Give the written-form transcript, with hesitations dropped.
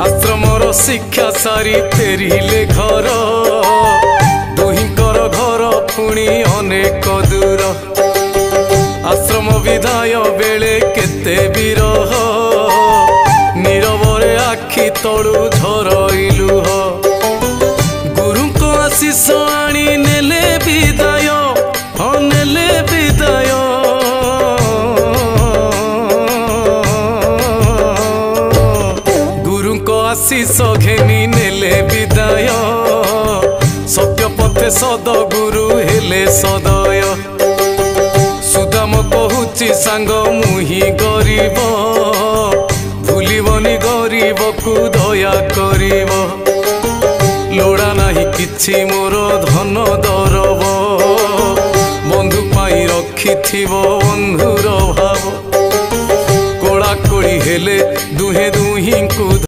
आश्रमर शिक्षा सारी फेरिले घर दुहिंकर घर पुणी अनेक दूर आश्रम विदाय बेले केते विरह नीरवरे आखि तलु झरइलु गुरु को आशीष आनी नेले विदाय नेले विदाय गुरु को आशीष घेनी नेले विदाय सत्य पथे सद गुरु हेले सदय सुदाम कहूची सांग मुही गरीब भूलिबनी गरीब को दया करिब लोड़ा नाही किछि मोर धन दरब बंधु पाई रखिथिब बंधुर भाव कोड़ा कोड़ी हेले दुहे दुही को